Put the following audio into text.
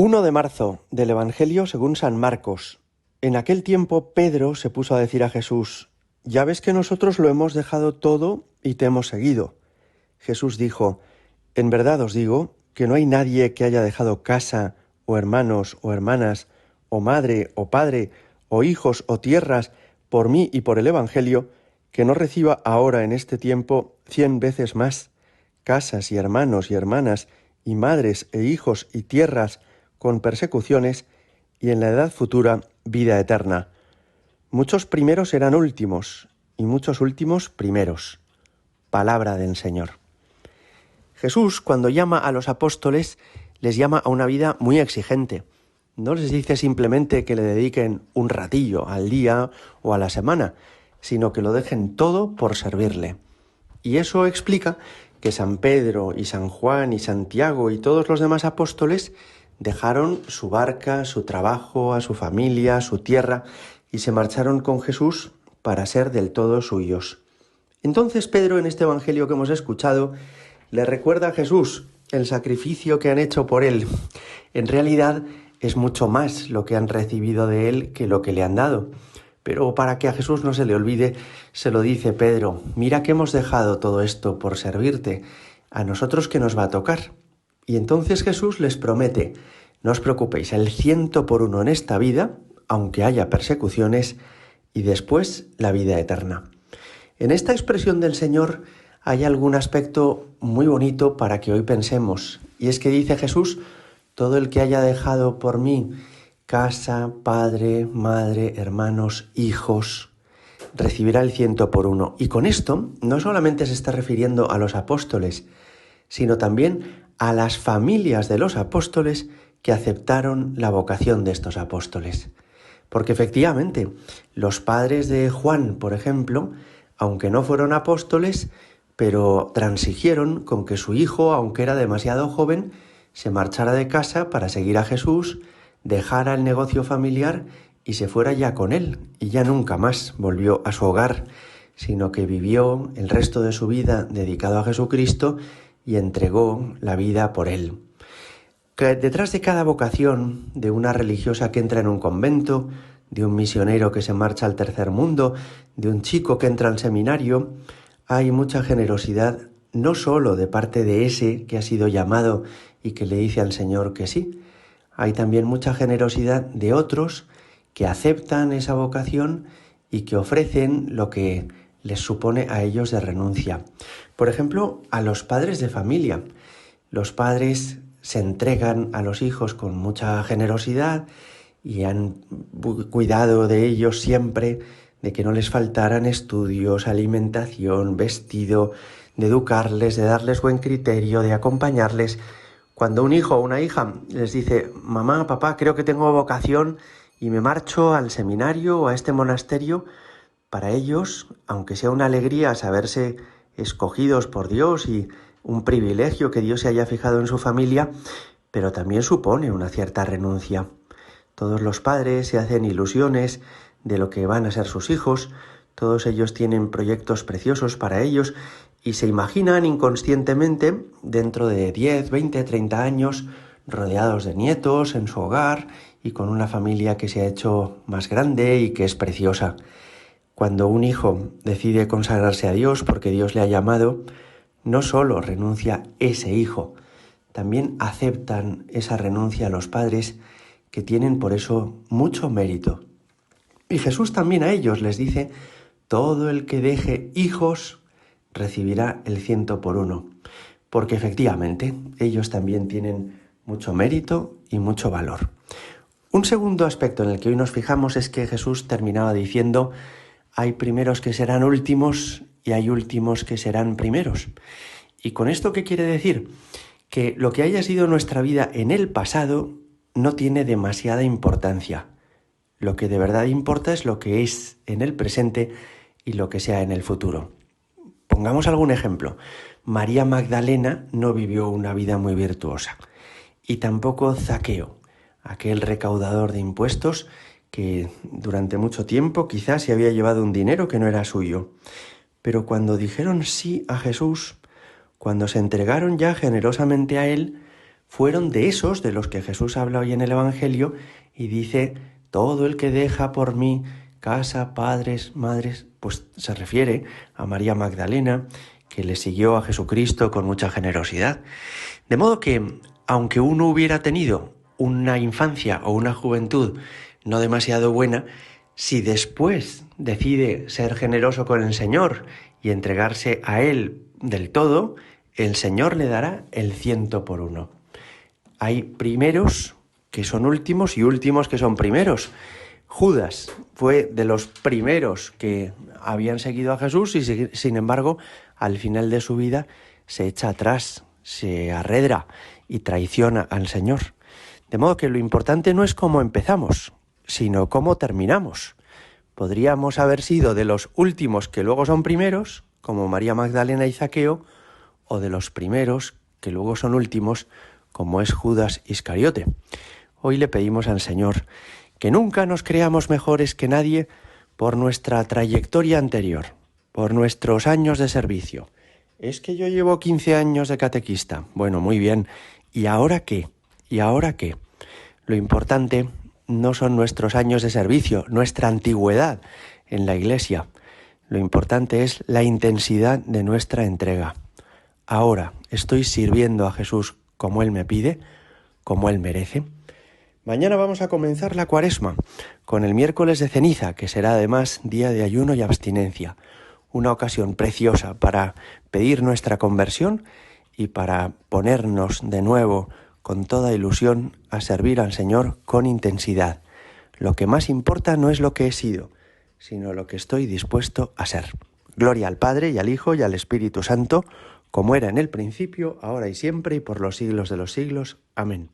1 de marzo del Evangelio según San Marcos. En aquel tiempo Pedro se puso a decir a Jesús: «Ya ves que nosotros lo hemos dejado todo y te hemos seguido». Jesús dijo: «En verdad os digo que no hay nadie que haya dejado casa, o hermanos, o hermanas, o madre, o padre, o hijos, o tierras, por mí y por el Evangelio, que no reciba ahora en este tiempo 100 veces más, casas y hermanos y hermanas, y madres e hijos y tierras, con persecuciones, y en la edad futura vida eterna. Muchos primeros serán últimos, y muchos últimos primeros». Palabra del Señor. Jesús, cuando llama a los apóstoles, les llama a una vida muy exigente. No les dice simplemente que le dediquen un ratillo al día o a la semana, sino que lo dejen todo por servirle. Y eso explica que San Pedro y San Juan y Santiago y todos los demás apóstoles dejaron su barca, su trabajo, a su familia, su tierra, y se marcharon con Jesús para ser del todo suyos. Entonces Pedro, en este evangelio que hemos escuchado, le recuerda a Jesús el sacrificio que han hecho por él. En realidad es mucho más lo que han recibido de él que lo que le han dado. Pero para que a Jesús no se le olvide, se lo dice Pedro: «Mira que hemos dejado todo esto por servirte. ¿A nosotros qué nos va a tocar?». Y entonces Jesús les promete: «No os preocupéis, el 100 por 1 en esta vida, aunque haya persecuciones, y después la vida eterna». En esta expresión del Señor hay algún aspecto muy bonito para que hoy pensemos, y es que dice Jesús: «Todo el que haya dejado por mí casa, padre, madre, hermanos, hijos, recibirá el 100 por 1». Y con esto no solamente se está refiriendo a los apóstoles, sino también a las familias de los apóstoles que aceptaron la vocación de estos apóstoles. Porque efectivamente, los padres de Juan, por ejemplo, aunque no fueron apóstoles, pero transigieron con que su hijo, aunque era demasiado joven, se marchara de casa para seguir a Jesús, dejara el negocio familiar y se fuera ya con él, y ya nunca más volvió a su hogar, sino que vivió el resto de su vida dedicado a Jesucristo y entregó la vida por él. Que detrás de cada vocación, de una religiosa que entra en un convento, de un misionero que se marcha al tercer mundo, de un chico que entra al seminario, hay mucha generosidad, no solo de parte de ese que ha sido llamado y que le dice al Señor que sí. Hay también mucha generosidad de otros que aceptan esa vocación y que ofrecen lo que les supone a ellos de renuncia. Por ejemplo, a los padres de familia. Los padres se entregan a los hijos con mucha generosidad y han cuidado de ellos siempre, de que no les faltaran estudios, alimentación, vestido, de educarles, de darles buen criterio, de acompañarles. Cuando un hijo o una hija les dice: «Mamá, papá, creo que tengo vocación y me marcho al seminario o a este monasterio», para ellos, aunque sea una alegría saberse escogidos por Dios y un privilegio que Dios se haya fijado en su familia, pero también supone una cierta renuncia. Todos los padres se hacen ilusiones de lo que van a ser sus hijos, todos ellos tienen proyectos preciosos para ellos y se imaginan inconscientemente dentro de 10, 20, 30 años rodeados de nietos en su hogar y con una familia que se ha hecho más grande y que es preciosa. Cuando un hijo decide consagrarse a Dios porque Dios le ha llamado, no solo renuncia ese hijo, también aceptan esa renuncia a los padres, que tienen por eso mucho mérito. Y Jesús también a ellos les dice: «Todo el que deje hijos recibirá el 100 por 1», porque efectivamente ellos también tienen mucho mérito y mucho valor. Un segundo aspecto en el que hoy nos fijamos es que Jesús terminaba diciendo: «Hay primeros que serán últimos y hay últimos que serán primeros». ¿Y con esto qué quiere decir? Que lo que haya sido nuestra vida en el pasado no tiene demasiada importancia. Lo que de verdad importa es lo que es en el presente y lo que sea en el futuro. Pongamos algún ejemplo. María Magdalena no vivió una vida muy virtuosa. Y tampoco Zaqueo, aquel recaudador de impuestos que durante mucho tiempo quizás se había llevado un dinero que no era suyo. Pero cuando dijeron sí a Jesús, cuando se entregaron ya generosamente a él, fueron de esos de los que Jesús habla hoy en el Evangelio y dice, todo el que deja por mí casa, padres, madres, pues se refiere a María Magdalena, que le siguió a Jesucristo con mucha generosidad. De modo que, aunque uno hubiera tenido una infancia o una juventud no demasiado buena, si después decide ser generoso con el Señor y entregarse a Él del todo, el Señor le dará el 100 por 1. Hay primeros que son últimos y últimos que son primeros. Judas fue de los primeros que habían seguido a Jesús y sin embargo al final de su vida se echa atrás, se arredra y traiciona al Señor. De modo que lo importante no es cómo empezamos, sino cómo terminamos. Podríamos haber sido de los últimos que luego son primeros, como María Magdalena y Zaqueo, o de los primeros que luego son últimos, como es Judas Iscariote. Hoy le pedimos al Señor que nunca nos creamos mejores que nadie por nuestra trayectoria anterior, por nuestros años de servicio. Es que yo llevo 15 años de catequista. Bueno, muy bien. ¿Y ahora qué? ¿Y ahora qué? Lo importante no son nuestros años de servicio, nuestra antigüedad en la Iglesia. Lo importante es la intensidad de nuestra entrega. Ahora estoy sirviendo a Jesús como Él me pide, como Él merece. Mañana vamos a comenzar la Cuaresma con el miércoles de ceniza, que será además día de ayuno y abstinencia. Una ocasión preciosa para pedir nuestra conversión y para ponernos de nuevo con toda ilusión a servir al Señor con intensidad. Lo que más importa no es lo que he sido, sino lo que estoy dispuesto a ser. Gloria al Padre y al Hijo y al Espíritu Santo, como era en el principio, ahora y siempre y por los siglos de los siglos. Amén.